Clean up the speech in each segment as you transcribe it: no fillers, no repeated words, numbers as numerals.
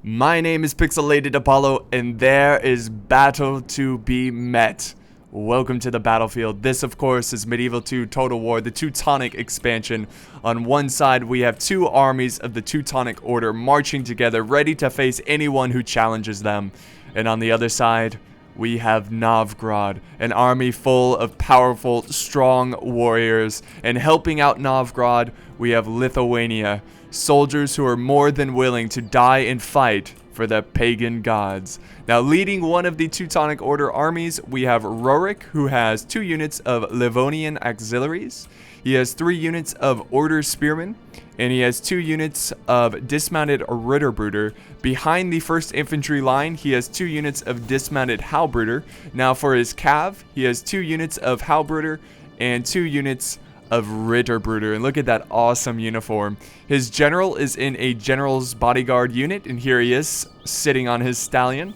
My name is Pixelated Apollo, and there is battle to be met. Welcome to the battlefield. This, of course, is Medieval 2 Total War, the Teutonic expansion. On one side, we have two armies of the Teutonic Order marching together, ready to face anyone who challenges them. And on the other side, we have Novgorod, an army full of powerful, strong warriors. And helping out Novgorod, we have Lithuania, soldiers who are more than willing to die and fight for the pagan gods. Now, leading one of the Teutonic Order armies, we have Rorik, who has 2 units of Livonian auxiliaries. He has 3 units of Order spearmen, and he has 2 units of dismounted Ritterbrüder. Behind the 1st infantry line, he has 2 units of dismounted Halbbrüder. Now, for his cav, he has 2 units of Halbbrüder and 2 units of Ritterbrüder. And look at that awesome uniform. His general is in a general's bodyguard unit, and here he is sitting on his stallion.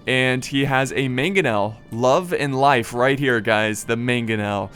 And he has a mangonel. Love and life right here, guys. The mangonel.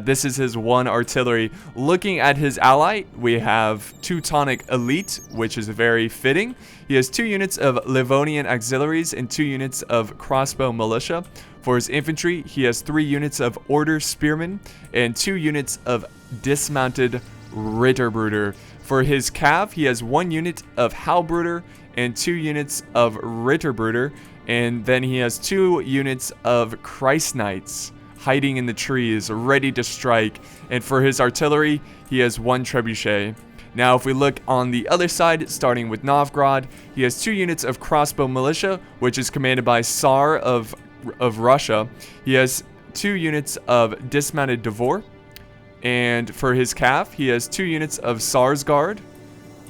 This is his 1 artillery. Looking at his ally, we have Teutonic Elite, which is very fitting. He has 2 units of Livonian auxiliaries and 2 units of crossbow militia. For his infantry, he has 3 units of Order spearmen and 2 units of dismounted Ritterbrüder. For his cav, he has 1 unit of Halbbrüder and 2 units of Ritterbrüder. And then he has 2 units of Christ Knights hiding in the trees, ready to strike. And for his artillery, he has 1 trebuchet. Now, if we look on the other side, starting with Novgorod, he has 2 units of crossbow militia, which is commanded by Tsar of Russia. He has 2 units of dismounted Dvor. And for his cav, he has 2 units of Tsar's Guard.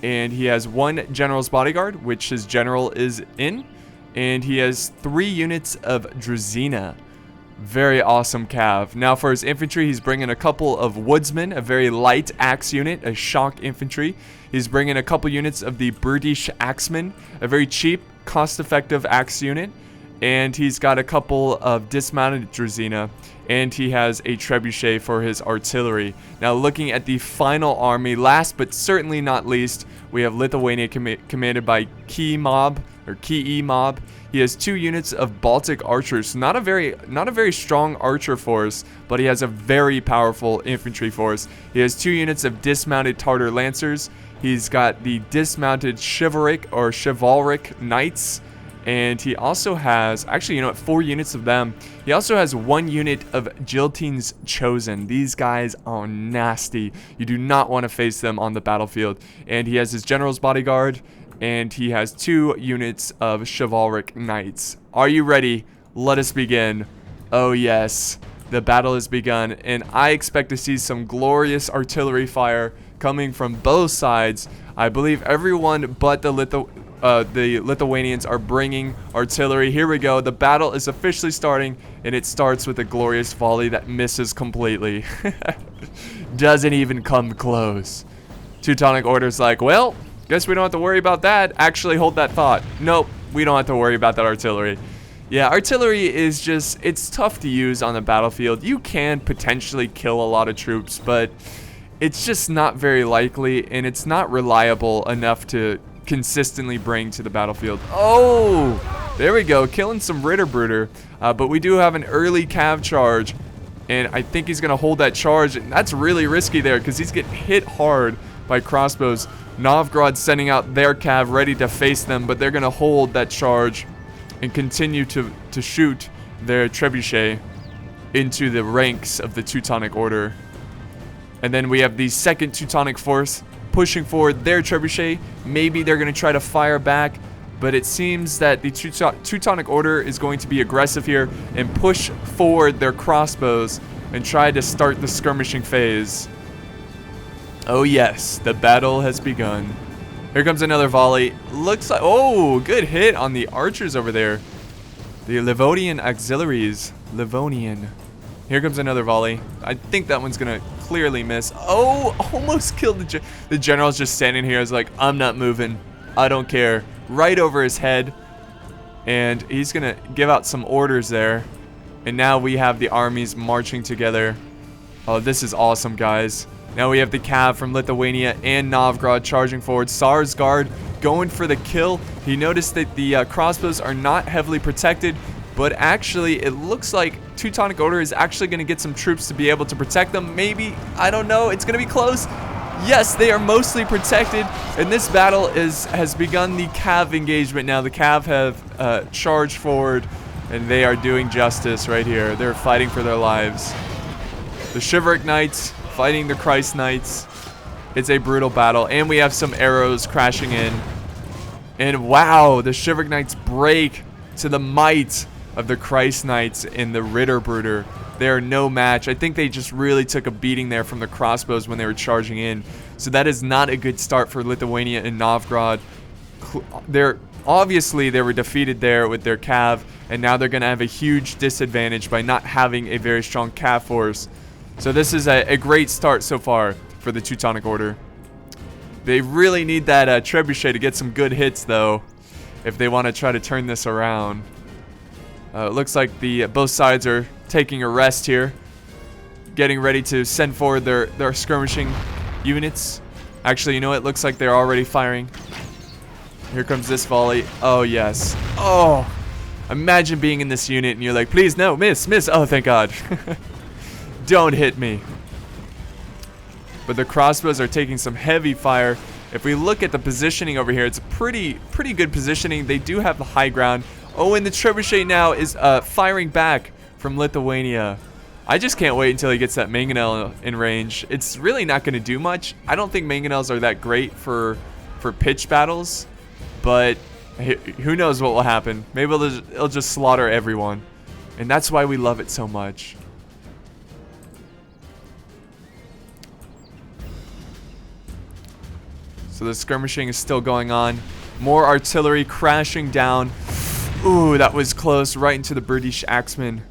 And he has 1 general's bodyguard, which his general is in. And he has 3 units of Druzina. Very awesome cav. Now for his infantry, he's bringing a couple of woodsmen, a very light axe unit, a shock infantry. He's bringing a couple units of the British axemen, a very cheap, cost-effective axe unit. And he's got a couple of dismounted Druzina. And he has a trebuchet for his artillery. Now looking at the final army, last but certainly not least, we have Lithuania commanded by Key Mob. He has 2 units of Baltic archers. Not a very strong archer force, but he has a very powerful infantry force. He has 2 units of dismounted Tartar lancers. He's got the dismounted chivalric knights. And he also has, 4 units of them. He also has 1 unit of Jiltin's Chosen. These guys are nasty. You do not want to face them on the battlefield. And he has his general's bodyguard. And he has 2 units of chivalric knights. Are you ready? Let us begin. Oh yes, the battle has begun. And I expect to see some glorious artillery fire coming from both sides. I believe everyone but the Lithuanians are bringing artillery. Here we go. The battle is officially starting, and it starts with a glorious volley that misses completely. Doesn't even come close. Teutonic Order's like, well, guess we don't have to worry about that. Actually, hold that thought. Nope, we don't have to worry about that artillery. Yeah, artillery is just, it's tough to use on the battlefield. You can potentially kill a lot of troops, but it's just not very likely, and it's not reliable enough to consistently bring to the battlefield. Oh, there we go, killing some Ritterbrüder. But we do have an early cav charge, and I think he's gonna hold that charge, and that's really risky there because he's getting hit hard by crossbows. Novgorod sending out their cav ready to face them, but they're gonna hold that charge and continue to shoot their trebuchet into the ranks of the Teutonic Order. And then we have the 2nd Teutonic force pushing forward their trebuchet. Maybe they're going to try to fire back, but it seems that the Teutonic Order is going to be aggressive here and push forward their crossbows and try to start the skirmishing phase. Oh yes, the battle has begun. Here comes another volley. Looks like, oh, good hit on the archers over there. The Livonian auxiliaries. Livonian. Here comes another volley. I think that one's gonna clearly miss. Oh, almost killed the general's just standing here. He's like, I'm not moving. I don't care. Right over his head. And he's gonna give out some orders there. And now we have the armies marching together. Oh, this is awesome, guys. Now we have the cav from Lithuania and Novgorod charging forward. Tsar's Guard going for the kill. He noticed that the crossbows are not heavily protected, but actually it looks like Teutonic Order is actually going to get some troops to be able to protect them. Maybe, I don't know, it's going to be close. Yes, they are mostly protected, and this battle has begun the Cav engagement now. The Cav have charged forward, and they are doing justice right here. They're fighting for their lives. The Chivalric Knights fighting the Christ Knights. It's a brutal battle, and we have some arrows crashing in. And wow, the Chivalric Knights break to the might of the Christ Knights and the Ritterbruder. They are no match. I think they just really took a beating there from the crossbows when they were charging in. So that is not a good start for Lithuania and Novgorod. Obviously, they were defeated there with their Cav, and now they're going to have a huge disadvantage by not having a very strong Cav force. So this is a great start so far for the Teutonic Order. They really need that trebuchet to get some good hits, though, if they want to try to turn this around. It looks like both sides are taking a rest here, getting ready to send forward their skirmishing units. Actually, you know what? It looks like they're already firing. Here comes this volley. Oh, yes. Oh, imagine being in this unit and you're like, please, no, miss. Oh, thank God. Don't hit me. But the crossbows are taking some heavy fire. If we look at the positioning over here, it's a pretty good positioning. They do have the high ground. Oh, and the trebuchet now is firing back from Lithuania. I just can't wait until he gets that mangonel in range. It's really not going to do much. I don't think mangonels are that great for pitch battles, but who knows what will happen. Maybe it'll just slaughter everyone, and that's why we love it so much. So the skirmishing is still going on. More artillery crashing down. Ooh, that was close, right into the British Axemen.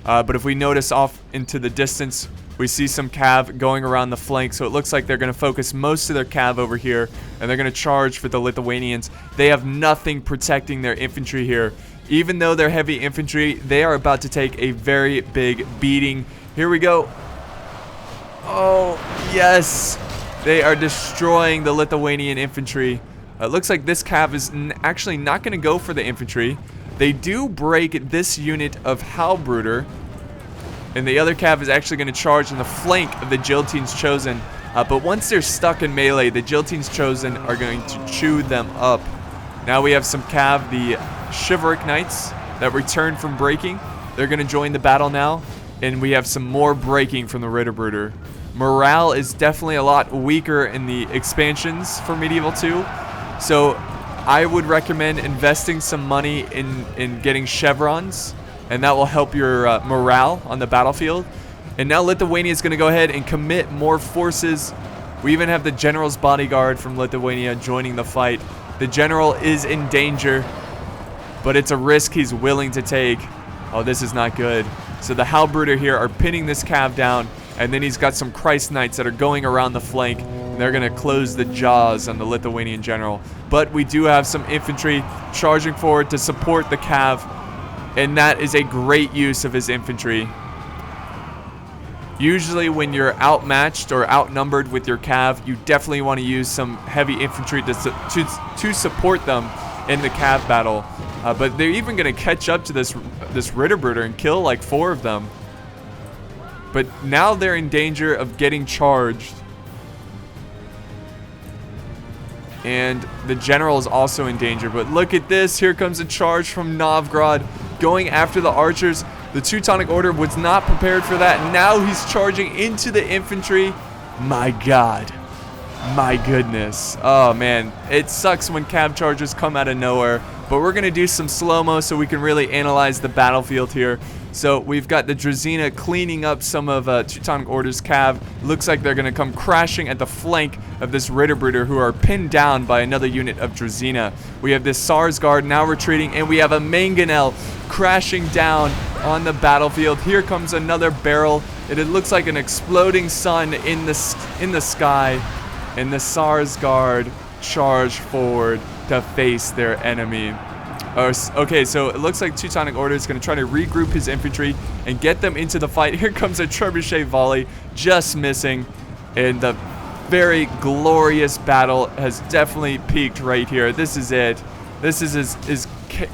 But if we notice off into the distance, we see some Cav going around the flank. So it looks like they're going to focus most of their Cav over here, and they're going to charge for the Lithuanians. They have nothing protecting their infantry here. Even though they're heavy infantry, they are about to take a very big beating. Here we go. Oh, yes. They are destroying the Lithuanian infantry. It looks like this Cav is actually not going to go for the infantry. They do break this unit of Halbruder, and the other Cav is actually going to charge in the flank of the Guillotines Chosen. But once they're stuck in melee, the Guillotines Chosen are going to chew them up. Now we have some Cav, the Chivalric Knights, that returned from breaking. They're going to join the battle now, and we have some more breaking from the Ritterbruder. Morale is definitely a lot weaker in the expansions for Medieval 2. So I would recommend investing some money in getting chevrons, and that will help your morale on the battlefield. And now Lithuania is going to go ahead and commit more forces. We even have the general's bodyguard from Lithuania joining the fight. The general is in danger, but it's a risk he's willing to take. Oh, this is not good. So the Halbruder here are pinning this Cav down, and then he's got some Christ Knights that are going around the flank. They're going to close the jaws on the Lithuanian general. But we do have some infantry charging forward to support the Cav, and that is a great use of his infantry. Usually when you're outmatched or outnumbered with your Cav, you definitely want to use some heavy infantry to support them in the Cav battle. But they're even going to catch up to this Ritterbruder and kill like 4 of them. But now they're in danger of getting charged. And the general is also in danger. But look at this. Here comes a charge from Novgorod going after the archers. The Teutonic Order was not prepared for that. Now he's charging into the infantry. My God. My goodness. Oh, man. It sucks when Cav charges come out of nowhere. But we're going to do some slow-mo so we can really analyze the battlefield here. So we've got the Druzina cleaning up some of Teutonic Order's Cav. Looks like they're going to come crashing at the flank of this Ritterbruder, who are pinned down by another unit of Druzina. We have this Sarsgaard now retreating, and we have a Mangonel crashing down on the battlefield. Here comes another barrel. It looks like an exploding sun in the sky, and the Sarsgaard charge forward to face their enemy. Okay, so it looks like Teutonic Order is going to try to regroup his infantry and get them into the fight. Here comes a trebuchet volley, just missing. And the very glorious battle has definitely peaked right here. This is it. This is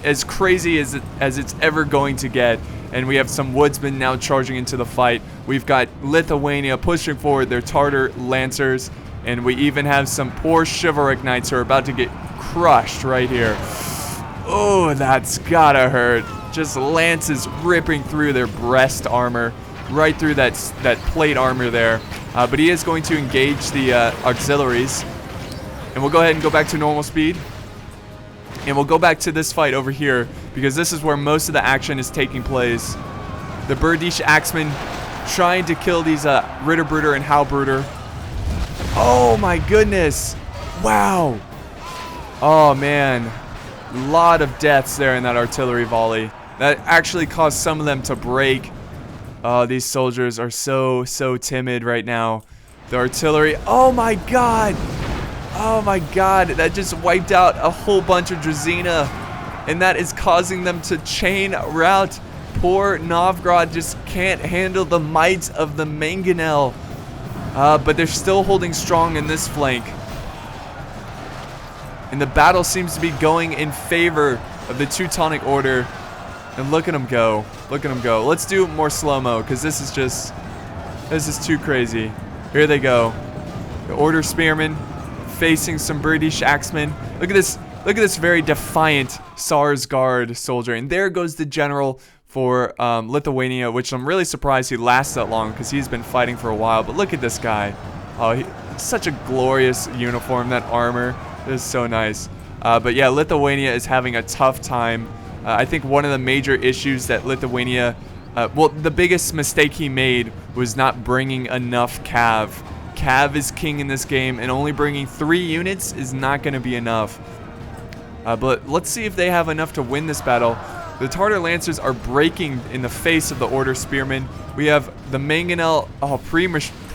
as crazy as it's ever going to get. And we have some woodsmen now charging into the fight. We've got Lithuania pushing forward their Tartar lancers. And we even have some poor chivalric knights who are about to get crushed right here. Oh, that's gotta hurt. Just lances ripping through their breast armor. Right through that plate armor there. But he is going to engage the auxiliaries. And we'll go ahead and go back to normal speed. And we'll go back to this fight over here, because this is where most of the action is taking place. The Berdish Axemen trying to kill these Ritterbruder and Halbruder. Oh my goodness. Wow. Oh man. A lot of deaths there in that artillery volley. That actually caused some of them to break. Oh, these soldiers are so timid right now. The artillery. Oh my god. Oh my god, that just wiped out a whole bunch of Drazina, and that is causing them to chain route. Poor Novgorod just can't handle the might of the mangonel, but they're still holding strong in this flank. And the battle seems to be going in favor of the Teutonic Order. And look at them go. Look at them go. Let's do more slow-mo, because this is too crazy. Here they go. The Order Spearmen facing some British Axemen. Look at this very defiant Tsar's Guard soldier. And there goes the general for Lithuania, which I'm really surprised he lasts that long, because he's been fighting for a while. But look at this guy. Oh, such a glorious uniform. That armor is so nice. But yeah, Lithuania is having a tough time. I think one of the major issues that Lithuania, well, the biggest mistake he made was not bringing enough cav. Cav is king in this game, and only bringing 3 units is not going to be enough. But let's see if they have enough to win this battle. The Tartar Lancers are breaking in the face of the Order Spearmen. We have the Mangonel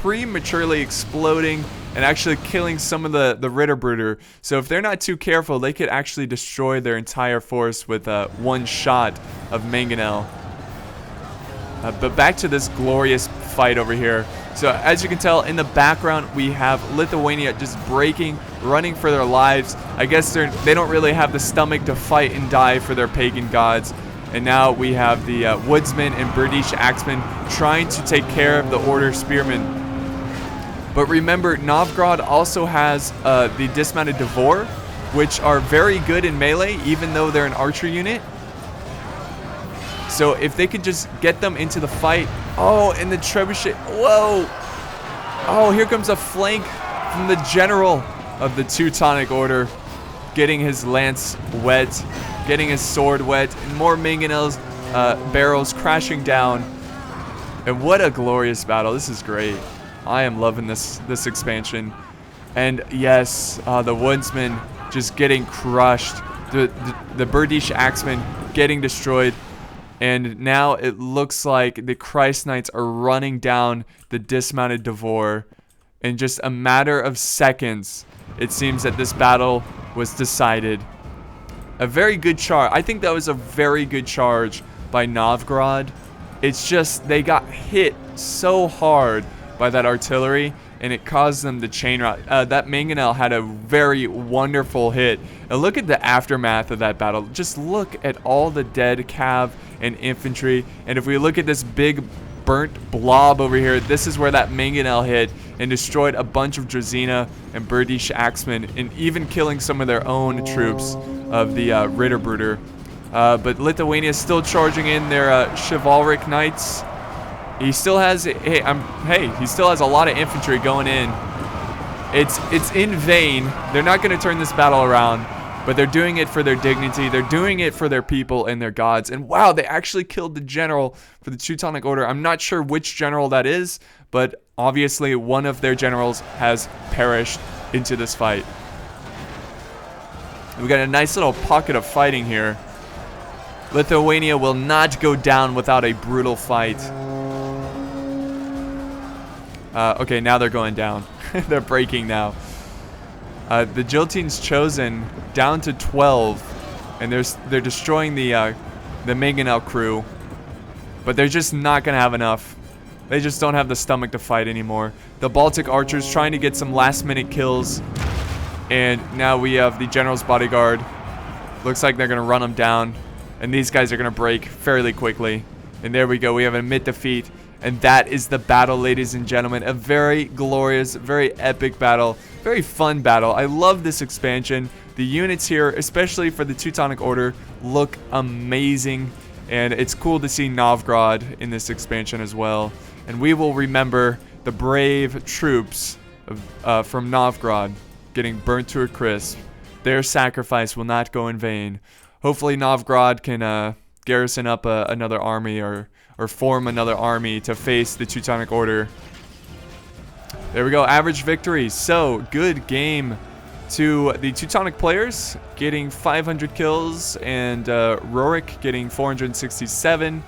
prematurely exploding and actually killing some of the Ritterbruder. So if they're not too careful, they could actually destroy their entire force with one shot of Mangonel. But back to this glorious fight over here. So as you can tell in the background, we have Lithuania just breaking, running for their lives. I guess they don't really have the stomach to fight and die for their pagan gods. And now we have the woodsmen and British axemen trying to take care of the Order Spearmen. But remember, Novgorod also has the dismounted Devor, which are very good in melee, even though they're an archer unit. So if they could just get them into the fight. Oh, and the trebuchet. Whoa. Oh, here comes a flank from the general of the Teutonic Order, getting his lance wet, getting his sword wet, and more mangonels barrels crashing down. And what a glorious battle. This is great. I am loving this expansion. And yes, the woodsmen just getting crushed. The British axemen getting destroyed. And now it looks like the Christ Knights are running down the dismounted Devor. In just a matter of seconds, it seems that this battle was decided. A very good charge. I think that was a very good charge by Novgorod. It's just they got hit so hard by that artillery, and it caused them to chain route. That mangonel had a very wonderful hit. And look at the aftermath of that battle. Just look at all the dead cav and infantry. And if we look at this big burnt blob over here, this is where that mangonel hit and destroyed a bunch of Drazina and British axemen, and even killing some of their own troops of the Ritterbruder. But Lithuania is still charging in their chivalric knights. He still has he still has a lot of infantry going in. It's in vain. They're not going to turn this battle around, but they're doing it for their dignity. They're doing it for their people and their gods. And wow, they actually killed the general for the Teutonic Order. I'm not sure which general that is, but obviously one of their generals has perished into this fight. We got a nice little pocket of fighting here. Lithuania will not go down without a brutal fight. Okay, now they're going down. They're breaking now. The Guillotine's Chosen down to 12, and they're destroying the Mangonel crew, but they're just not gonna have enough. They just don't have the stomach to fight anymore. The Baltic archers trying to get some last-minute kills. And now we have the general's bodyguard. Looks like they're going to run them down. And these guys are going to break fairly quickly. And there we go. We have a mid defeat. And that is the battle, ladies and gentlemen. A very glorious, very epic battle. Very fun battle. I love this expansion. The units here, especially for the Teutonic Order, look amazing. And it's cool to see Novgorod in this expansion as well. And we will remember the brave troops from Novgorod getting burnt to a crisp. Their sacrifice will not go in vain. Hopefully Novgorod can garrison up another army or form another army to face the Teutonic Order. There we go, average victory. So, good game to the Teutonic players, getting 500 kills, and Rorik getting 467.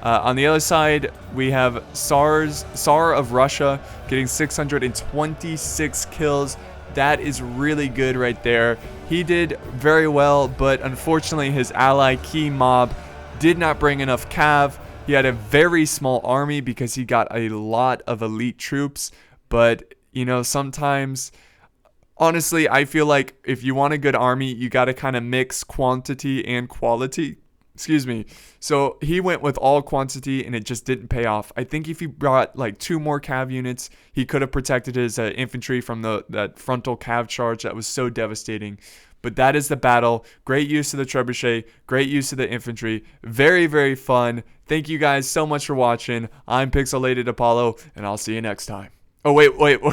On the other side, we have Tsar of Russia getting 626 kills. That is really good right there. He did very well, but unfortunately his ally Key Mob did not bring enough cav. He had a very small army because he got a lot of elite troops. But, you know, sometimes, honestly, I feel like if you want a good army, you got to kind of mix quantity and quality. Excuse me. So he went with all quantity and it just didn't pay off. I think if he brought like 2 more cav units, he could have protected his infantry from that frontal cav charge that was so devastating. But that is the battle. Great use of the trebuchet. Great use of the infantry. Very, very fun. Thank you guys so much for watching. I'm Pixelated Apollo, and I'll see you next time. Oh, wait,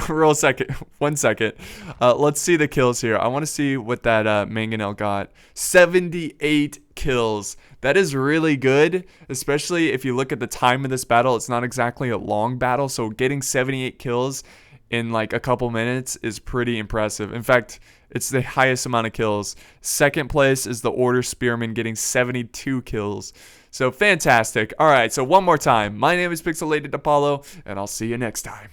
real second. 1 second. Let's see the kills here. I want to see what that Mangonel got. 78 kills. That is really good, especially if you look at the time of this battle. It's not exactly a long battle, so getting 78 kills in like a couple minutes is pretty impressive. In fact, it's the highest amount of kills. Second place is the Order Spearman getting 72 kills. So fantastic. All right, so one more time. My name is Pixelated Apollo, and I'll see you next time.